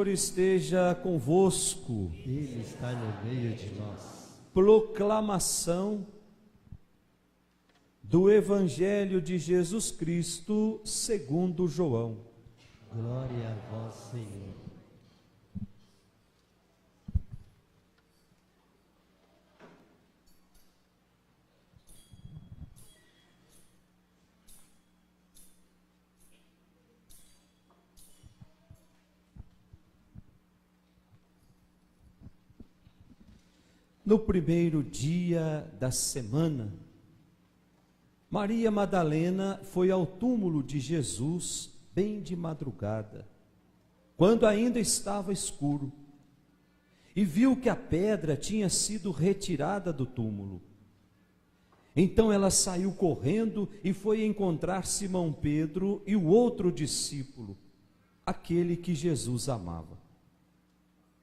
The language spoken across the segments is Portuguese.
Senhor esteja convosco. Ele está no meio de nós. Proclamação do Evangelho de Jesus Cristo segundo João. Glória a vós, Senhor. No primeiro dia da semana, Maria Madalena foi ao túmulo de Jesus bem de madrugada, quando ainda estava escuro, e viu que a pedra tinha sido retirada do túmulo. Então ela saiu correndo e foi encontrar Simão Pedro e o outro discípulo, aquele que Jesus amava.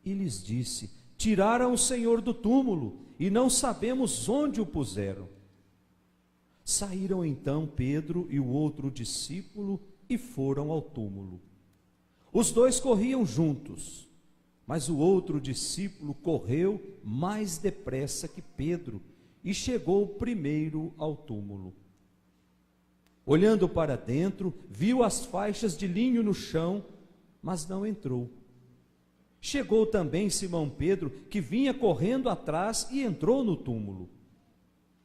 E lhes disse: tiraram o Senhor do túmulo e não sabemos onde o puseram. Saíram então Pedro e o outro discípulo e foram ao túmulo. Os dois corriam juntos, mas o outro discípulo correu mais depressa que Pedro e chegou primeiro ao túmulo. Olhando para dentro, viu as faixas de linho no chão, mas não entrou. Chegou também Simão Pedro, que vinha correndo atrás, e entrou no túmulo.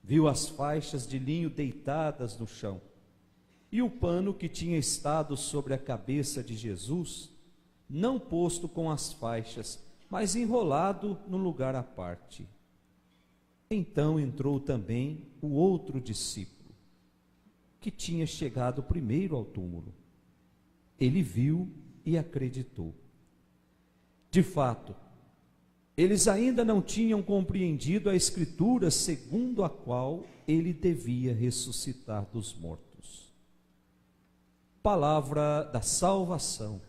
Viu as faixas de linho deitadas no chão, e o pano que tinha estado sobre a cabeça de Jesus, não posto com as faixas, mas enrolado num lugar à parte. Então entrou também o outro discípulo, que tinha chegado primeiro ao túmulo. Ele viu e acreditou. De fato, eles ainda não tinham compreendido a Escritura segundo a qual ele devia ressuscitar dos mortos. Palavra da salvação.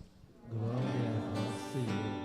Glória a vós, Senhor.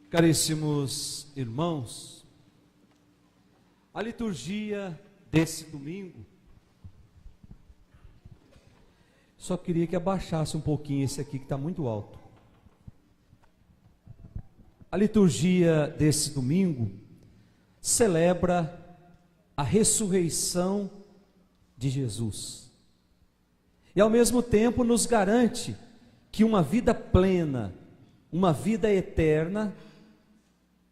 Caríssimos irmãos, a liturgia desse domingo, só queria que abaixasse um pouquinho esse aqui que está muito alto. A liturgia desse domingo celebra a ressurreição de Jesus e ao mesmo tempo nos garante que uma vida plena, uma vida eterna,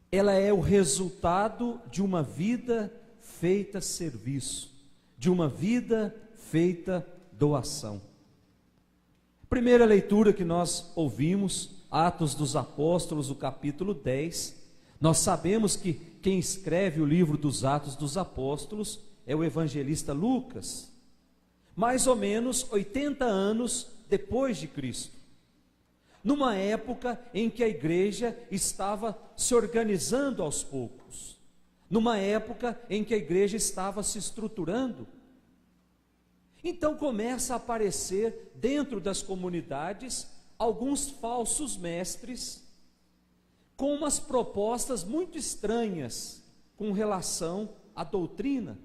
ela é o resultado de uma vida feita serviço, de uma vida feita doação. Primeira leitura que nós ouvimos, Atos dos Apóstolos, o capítulo 10, nós sabemos que quem escreve o livro dos Atos dos Apóstolos é o evangelista Lucas, mais ou menos 80 anos depois de Cristo. Numa época em que a igreja estava se organizando aos poucos, numa época em que a igreja estava se estruturando. Então começa a aparecer dentro das comunidades alguns falsos mestres com umas propostas muito estranhas com relação à doutrina,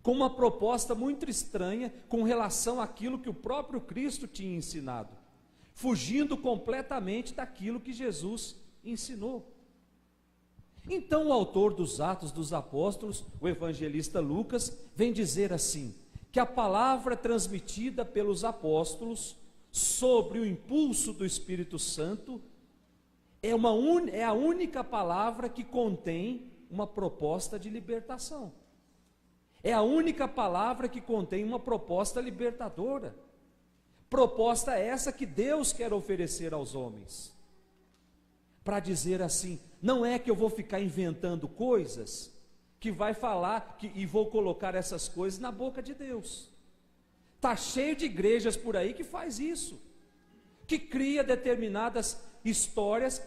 com uma proposta muito estranha com relação àquilo que o próprio Cristo tinha ensinado, fugindo completamente daquilo que Jesus ensinou. Então o autor dos Atos dos Apóstolos, o evangelista Lucas, vem dizer assim, que a palavra transmitida pelos apóstolos, sobre o impulso do Espírito Santo, é a única palavra que contém uma proposta de libertação. É a única palavra que contém uma proposta libertadora. Proposta essa que Deus quer oferecer aos homens. para dizer assim: não é que eu vou ficar inventando coisas que vai falar e vou colocar essas coisas na boca de Deus. Está cheio de igrejas por aí que faz isso, que cria determinadas histórias,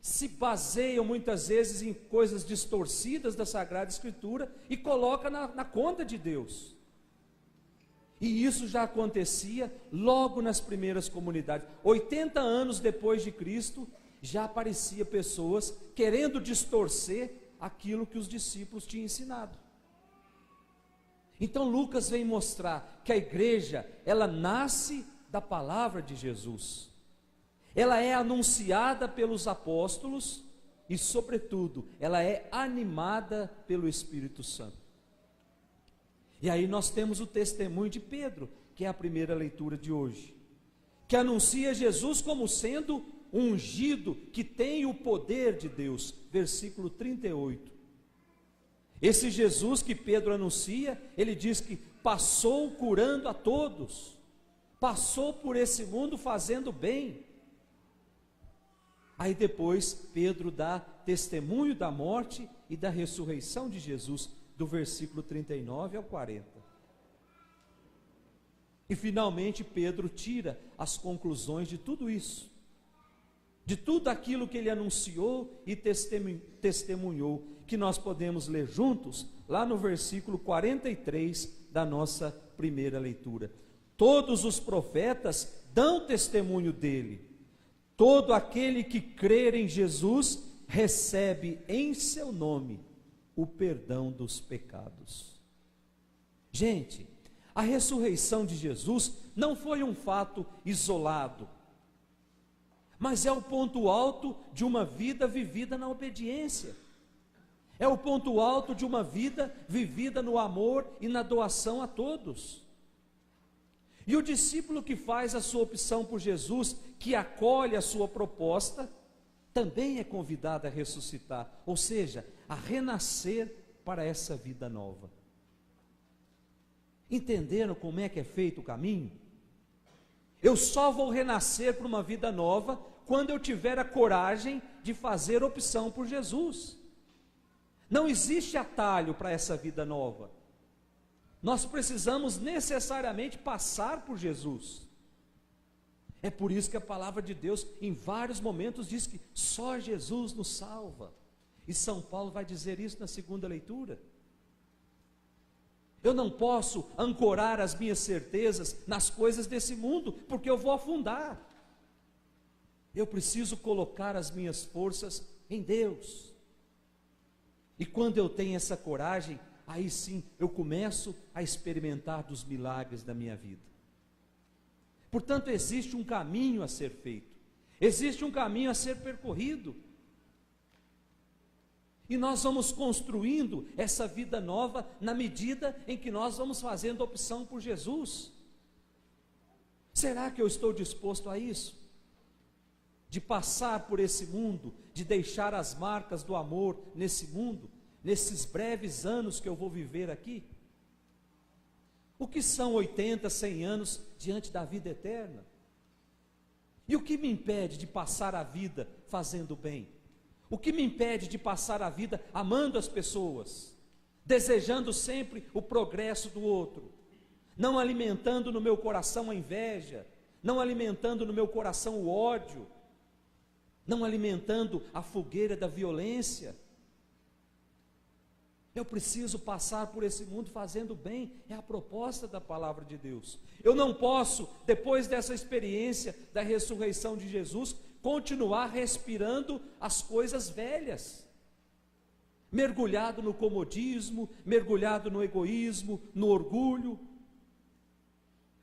se baseiam muitas vezes em coisas distorcidas da Sagrada Escritura e coloca na conta de Deus. E isso já acontecia logo nas primeiras comunidades. 80 anos depois de Cristo, já aparecia pessoas querendo distorcer aquilo que os discípulos tinham ensinado. Então Lucas vem mostrar que a igreja, ela nasce da palavra de Jesus. Ela é anunciada pelos apóstolos e, sobretudo, ela é animada pelo Espírito Santo. E aí nós temos o testemunho de Pedro, que é a primeira leitura de hoje, que anuncia Jesus como sendo um ungido que tem o poder de Deus, versículo 38. Esse Jesus que Pedro anuncia, ele diz que passou curando a todos, passou por esse mundo fazendo bem. Aí depois Pedro dá testemunho da morte e da ressurreição de Jesus, do versículo 39 ao 40. E finalmente Pedro tira as conclusões de tudo isso, de tudo aquilo que ele anunciou e testemunhou, que nós podemos ler juntos, lá no versículo 43 da nossa primeira leitura. Todos os profetas dão testemunho dele. Todo aquele que crer em Jesus recebe em seu nome o perdão dos pecados. Gente, a ressurreição de Jesus não foi um fato isolado, mas é o ponto alto de uma vida vivida na obediência. É o ponto alto de uma vida vivida no amor e na doação a todos. E o discípulo que faz a sua opção por Jesus, que acolhe a sua proposta, também é convidado a ressuscitar, ou seja, a renascer para essa vida nova. Entenderam como é que é feito o caminho? Eu só vou renascer para uma vida nova quando eu tiver a coragem de fazer opção por Jesus. Não existe atalho para essa vida nova. Nós precisamos necessariamente passar por Jesus. É por isso que a palavra de Deus, em vários momentos, diz que só Jesus nos salva. E São Paulo vai dizer isso na segunda leitura. Eu não posso ancorar as minhas certezas nas coisas desse mundo, porque eu vou afundar. Eu preciso colocar as minhas forças em Deus. E quando eu tenho essa coragem, aí sim eu começo a experimentar dos milagres da minha vida. Portanto, existe um caminho a ser feito, existe um caminho a ser percorrido, e nós vamos construindo essa vida nova na medida em que nós vamos fazendo opção por Jesus. Será que eu estou disposto a isso? De passar por esse mundo, de deixar as marcas do amor nesse mundo, nesses breves anos que eu vou viver aqui? O que são 80, 100 anos diante da vida eterna? E o que me impede de passar a vida fazendo bem? O que me impede de passar a vida amando as pessoas, desejando sempre o progresso do outro, não alimentando no meu coração a inveja, não alimentando no meu coração o ódio, não alimentando a fogueira da violência? Eu preciso passar por esse mundo fazendo bem, é a proposta da palavra de Deus. Eu não posso, depois dessa experiência da ressurreição de Jesus, continuar respirando as coisas velhas, mergulhado no comodismo, mergulhado no egoísmo, no orgulho.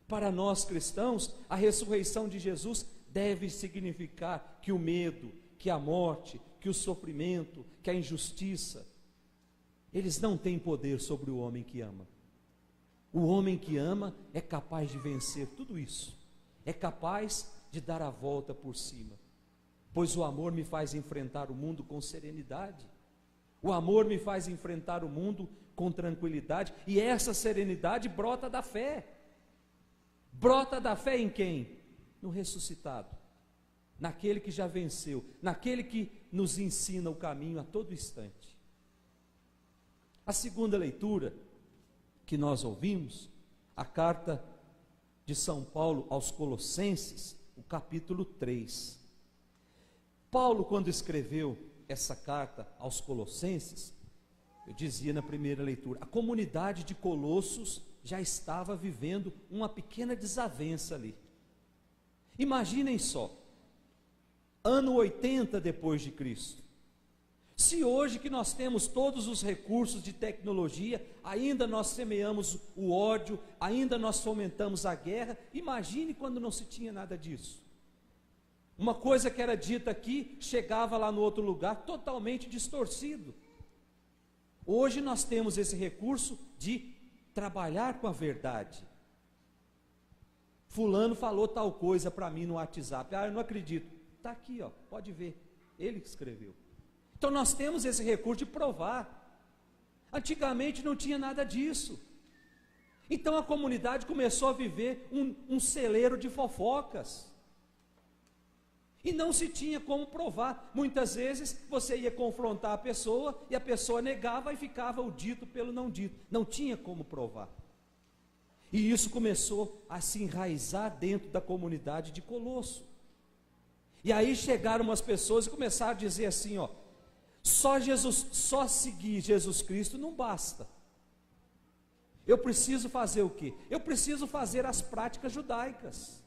Para nós cristãos, a ressurreição de Jesus deve significar que o medo, que a morte, que o sofrimento, que a injustiça, eles não têm poder sobre o homem que ama. O homem que ama é capaz de vencer tudo isso, é capaz de dar a volta por cima, pois o amor me faz enfrentar o mundo com serenidade, o amor me faz enfrentar o mundo com tranquilidade, e essa serenidade brota da fé. Brota da fé em quem? No ressuscitado. naquele que já venceu, naquele que nos ensina o caminho a todo instante. A segunda leitura que nós ouvimos, a carta de São Paulo aos Colossenses, o capítulo 3. Paulo, quando escreveu essa carta aos Colossenses, eu dizia na primeira leitura, a comunidade de Colossos já estava vivendo uma pequena desavença ali. Imaginem só, ano 80 depois de Cristo. Se hoje que nós temos todos os recursos de tecnologia, ainda nós semeamos o ódio, ainda nós fomentamos a guerra, imagine quando não se tinha nada disso. Uma coisa que era dita aqui, chegava lá no outro lugar totalmente distorcido. Hoje nós temos esse recurso de trabalhar com a verdade. Fulano falou tal coisa para mim no WhatsApp, eu não acredito, está aqui, ó, pode ver, ele que escreveu. Então nós temos esse recurso de provar. Antigamente não tinha nada disso. Então a comunidade começou a viver um celeiro de fofocas. E não se tinha como provar. Muitas vezes você ia confrontar a pessoa e a pessoa negava e ficava o dito pelo não dito. Não tinha como provar. E isso começou a se enraizar dentro da comunidade de Colosso. E aí chegaram umas pessoas e começaram a dizer assim, ó, só seguir Jesus Cristo não basta. Eu preciso fazer o quê? Eu preciso fazer as práticas judaicas.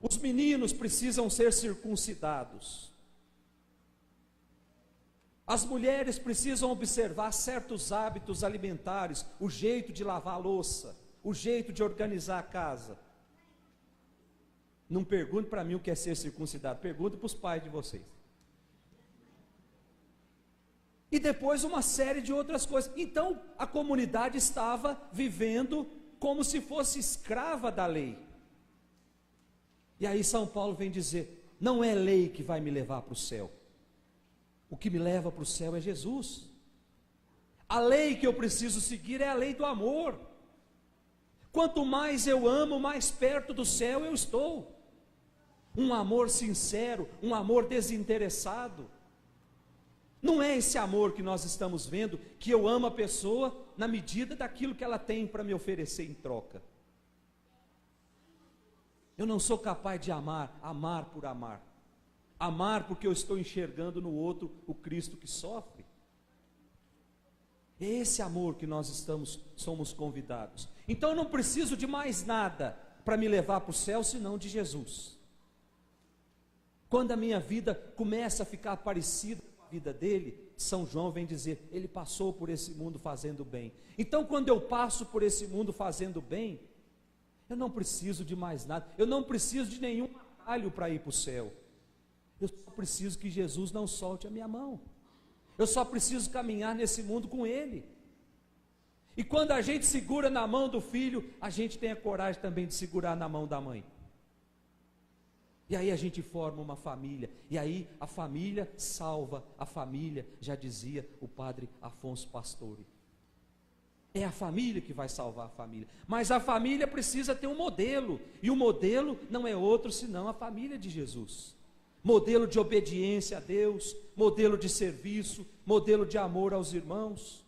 Os meninos precisam ser circuncidados. As mulheres precisam observar certos hábitos alimentares, o jeito de lavar a louça, o jeito de organizar a casa. Não pergunte para mim o que é ser circuncidado, pergunte para os pais de vocês. E depois uma série de outras coisas. Então a comunidade estava vivendo como se fosse escrava da lei. E aí São Paulo vem dizer, não é lei que vai me levar para o céu. O que me leva para o céu é Jesus. A lei que eu preciso seguir é a lei do amor. Quanto mais eu amo, mais perto do céu eu estou. Um amor sincero, um amor desinteressado. Não é esse amor que nós estamos vendo, que eu amo a pessoa na medida daquilo que ela tem para me oferecer em troca. Eu não sou capaz de amar por amar. Amar porque eu estou enxergando no outro o Cristo que sofre. É esse amor que nós somos convidados. Então eu não preciso de mais nada para me levar para o céu, senão de Jesus. Quando a minha vida começa a ficar parecida com a vida dele, São João vem dizer, ele passou por esse mundo fazendo bem. Então quando eu passo por esse mundo fazendo bem, eu não preciso de mais nada, eu não preciso de nenhum atalho para ir para o céu. Eu só preciso que Jesus não solte a minha mão. Eu só preciso caminhar nesse mundo com Ele. E quando a gente segura na mão do filho, a gente tem a coragem também de segurar na mão da mãe. E aí a gente forma uma família. E aí a família salva a família, já dizia o padre Afonso Pastore. É a família que vai salvar a família. Mas a família precisa ter um modelo. E o modelo não é outro senão a família de Jesus. Modelo de obediência a Deus, modelo de serviço, modelo de amor aos irmãos.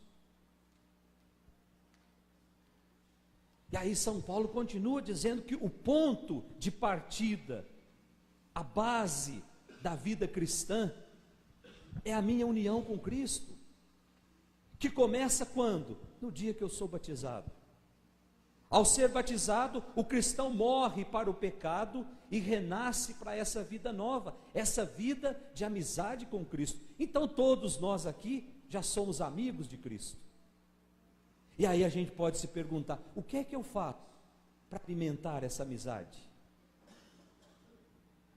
E aí São Paulo continua dizendo que o ponto de partida, a base da vida cristã, é a minha união com Cristo, que começa quando? No dia que eu sou batizado. Ao ser batizado, o cristão morre para o pecado e renasce para essa vida nova, essa vida de amizade com Cristo. Então todos nós aqui já somos amigos de Cristo. E aí a gente pode se perguntar, o que é que eu faço para alimentar essa amizade?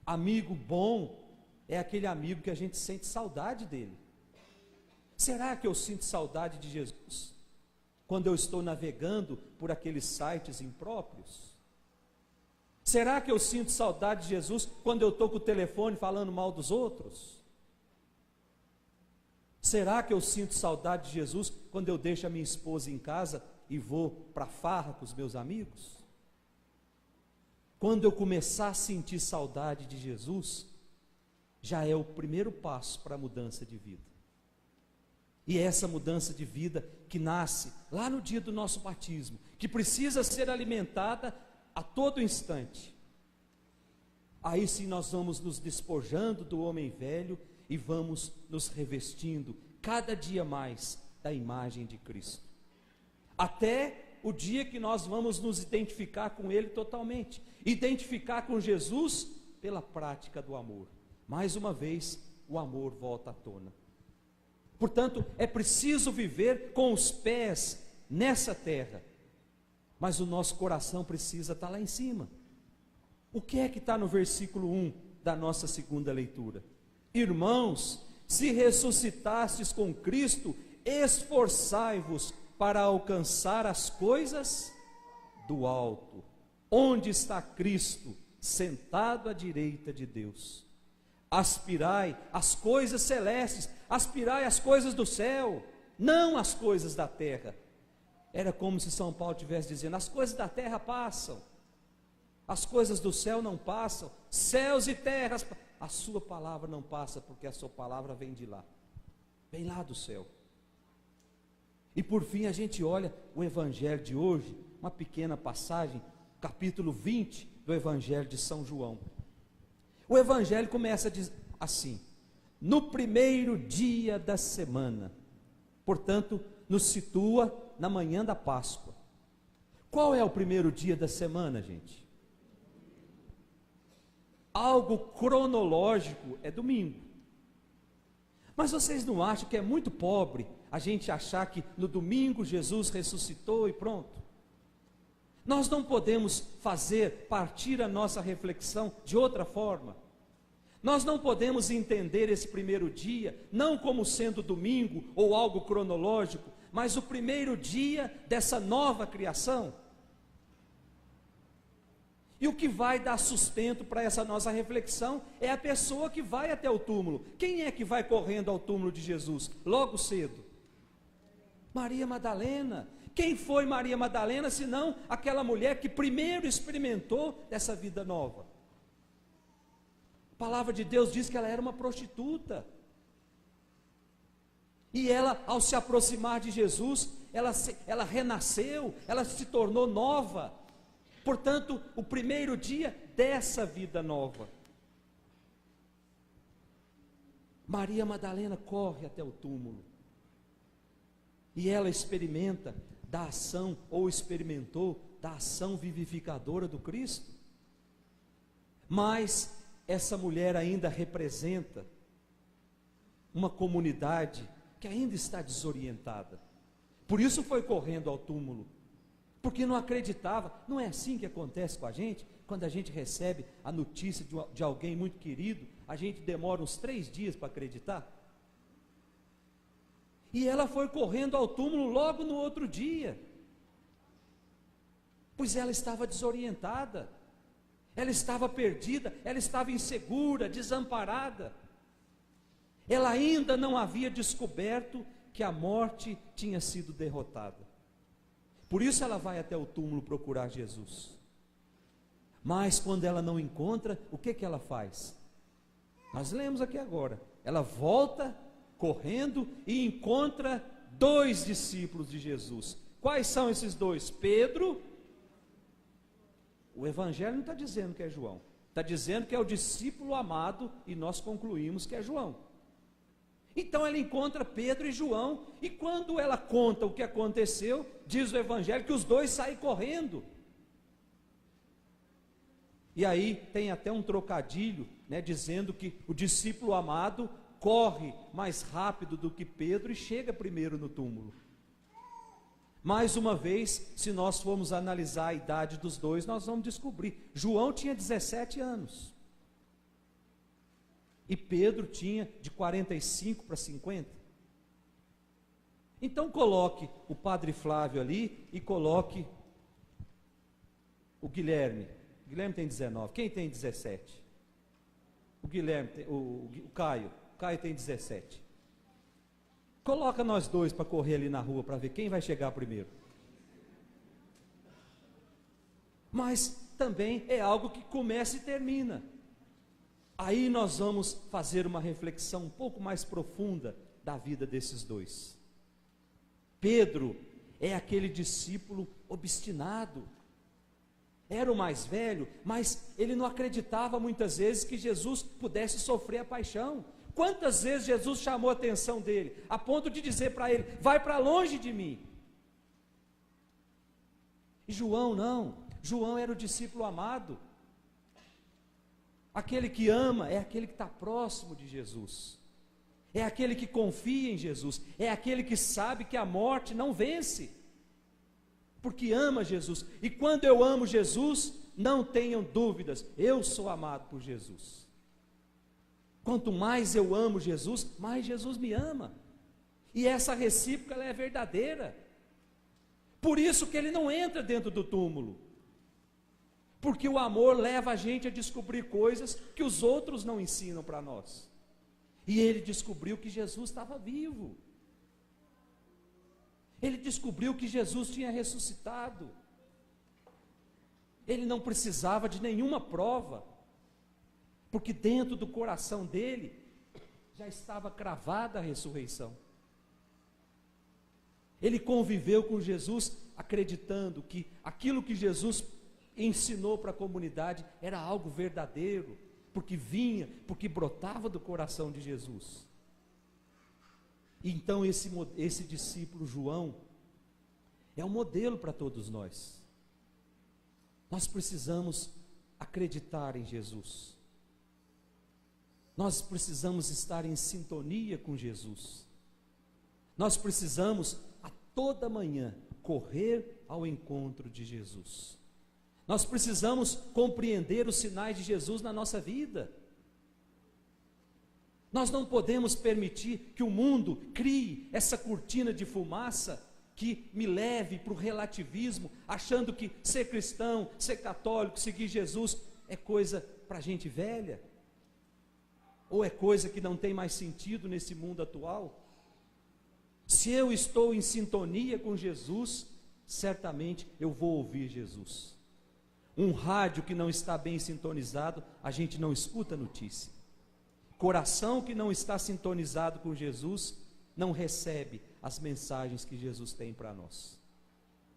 Amigo bom é aquele amigo que a gente sente saudade dele. Será que eu sinto saudade de Jesus quando eu estou navegando por aqueles sites impróprios? Será que eu sinto saudade de Jesus quando eu estou com o telefone falando mal dos outros? Será que eu sinto saudade de Jesus quando eu deixo a minha esposa em casa e vou para a farra com os meus amigos? Quando eu começar a sentir saudade de Jesus, já é o primeiro passo para a mudança de vida. E é essa mudança de vida que nasce lá no dia do nosso batismo, que precisa ser alimentada a todo instante. Aí sim nós vamos nos despojando do homem velho e vamos nos revestindo cada dia mais da imagem de Cristo. Até o dia que nós vamos nos identificar com Ele totalmente, identificar com Jesus pela prática do amor. Mais uma vez, o amor volta à tona. Portanto, é preciso viver com os pés nessa terra, mas o nosso coração precisa estar lá em cima. O que é que está no versículo 1 da nossa segunda leitura? Irmãos, se ressuscitastes com Cristo, esforçai-vos para alcançar as coisas do alto, onde está Cristo, sentado à direita de Deus. Aspirai às coisas celestes, aspirai às coisas do céu, não às coisas da terra. Era como se São Paulo estivesse dizendo: as coisas da terra passam, as coisas do céu não passam, céus e terras, a sua palavra não passa, porque a sua palavra vem de lá, vem lá do céu. E por fim a gente olha o evangelho de hoje, uma pequena passagem, capítulo 20 do evangelho de São João. O evangelho começa assim: no primeiro dia da semana. Portanto, nos situa na manhã da Páscoa. Qual é o primeiro dia da semana, gente? Algo cronológico é domingo. Mas vocês não acham que é muito pobre a gente achar que no domingo Jesus ressuscitou e pronto? Nós não podemos partir a nossa reflexão de outra forma. Nós não podemos entender esse primeiro dia, não como sendo domingo ou algo cronológico, mas o primeiro dia dessa nova criação. E o que vai dar sustento para essa nossa reflexão é a pessoa que vai até o túmulo. Quem é que vai correndo ao túmulo de Jesus logo cedo? Maria Madalena. Quem foi Maria Madalena, senão aquela mulher que primeiro experimentou dessa vida nova? A palavra de Deus diz que ela era uma prostituta. E ela, ao se aproximar de Jesus, ela renasceu, ela se tornou nova. Portanto, o primeiro dia dessa vida nova. Maria Madalena corre até o túmulo. E ela experimenta da ação, ou experimentou da ação vivificadora do Cristo. Mas essa mulher ainda representa uma comunidade que ainda está desorientada. Por isso foi correndo ao túmulo, porque não acreditava. Não é assim que acontece com a gente? Quando a gente recebe a notícia de alguém muito querido, a gente demora uns 3 dias para acreditar. E ela foi correndo ao túmulo logo no outro dia, pois ela estava desorientada, ela estava perdida, ela estava insegura, desamparada. Ela ainda não havia descoberto que a morte tinha sido derrotada. Por isso ela vai até o túmulo procurar Jesus. Mas quando ela não encontra, o que ela faz? Nós lemos aqui agora. Ela volta correndo e encontra 2 discípulos de Jesus. Quais são esses 2? Pedro. O evangelho não está dizendo que é João, está dizendo que é o discípulo amado, e nós concluímos que é João. Então ela encontra Pedro e João, e quando ela conta o que aconteceu, diz o evangelho que os 2 saem correndo. E aí tem até um trocadilho, dizendo que o discípulo amado corre mais rápido do que Pedro e chega primeiro no túmulo. Mais uma vez, se nós formos analisar a idade dos 2, nós vamos descobrir: João tinha 17 anos e Pedro tinha de 45 para 50. Então coloque o padre Flávio ali e coloque o Guilherme. O Guilherme tem 19. Quem tem 17? O Guilherme, o Caio. O Caio tem 17. Coloca nós 2 para correr ali na rua, para ver quem vai chegar primeiro. Mas também é algo que começa e termina. Aí nós vamos fazer uma reflexão um pouco mais profunda da vida desses dois. Pedro é aquele discípulo obstinado. Era o mais velho, mas ele não acreditava muitas vezes que Jesus pudesse sofrer a paixão. Quantas vezes Jesus chamou a atenção dele, a ponto de dizer para ele: vai para longe de mim. E João não, João era o discípulo amado. Aquele que ama é aquele que está próximo de Jesus, é aquele que confia em Jesus, é aquele que sabe que a morte não vence, porque ama Jesus. E quando eu amo Jesus, não tenham dúvidas, eu sou amado por Jesus. Quanto mais eu amo Jesus, mais Jesus me ama. E essa recíproca ela é verdadeira. Por isso que ele não entra dentro do túmulo, porque o amor leva a gente a descobrir coisas que os outros não ensinam para nós. E ele descobriu que Jesus estava vivo. Ele descobriu que Jesus tinha ressuscitado. Ele não precisava de nenhuma prova, porque dentro do coração dele já estava cravada a ressurreição. Ele conviveu com Jesus acreditando que aquilo que Jesus ensinou para a comunidade era algo verdadeiro, porque brotava do coração de Jesus. Então esse discípulo João é um modelo para todos nós. Nós precisamos acreditar em Jesus. Nós precisamos estar em sintonia com Jesus. Nós precisamos a toda manhã correr ao encontro de Jesus. Nós precisamos compreender os sinais de Jesus na nossa vida. Nós não podemos permitir que o mundo crie essa cortina de fumaça que me leve para o relativismo, achando que ser cristão, ser católico, seguir Jesus é coisa para gente velha, ou é coisa que não tem mais sentido nesse mundo atual. Se eu estou em sintonia com Jesus, certamente eu vou ouvir Jesus. Um rádio que não está bem sintonizado, a gente não escuta notícia. Coração que não está sintonizado com Jesus, não recebe as mensagens que Jesus tem para nós.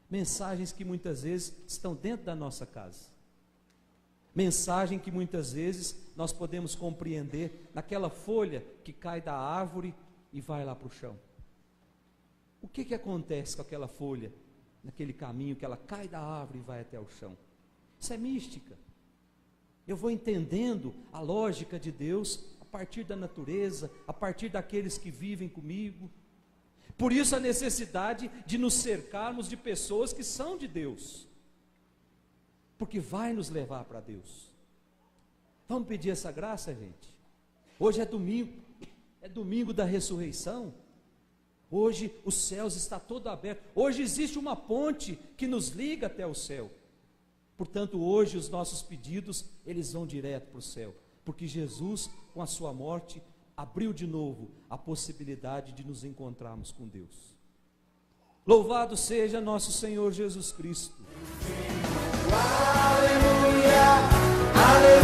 Mensagens que muitas vezes estão dentro da nossa casa. Mensagem que muitas vezes nós podemos compreender naquela folha que cai da árvore e vai lá para o chão. O que acontece com aquela folha, naquele caminho que ela cai da árvore e vai até o chão? Isso é mística. Eu vou entendendo a lógica de Deus a partir da natureza, a partir daqueles que vivem comigo. Por isso a necessidade de nos cercarmos de pessoas que são de Deus, porque vai nos levar para Deus. Vamos pedir essa graça, gente? Hoje é domingo da ressurreição. Hoje os céus estão todos abertos. Hoje existe uma ponte que nos liga até o céu. Portanto, hoje os nossos pedidos, eles vão direto para o céu, porque Jesus, com a sua morte, abriu de novo a possibilidade de nos encontrarmos com Deus. Louvado seja nosso Senhor Jesus Cristo. Aleluia, aleluia.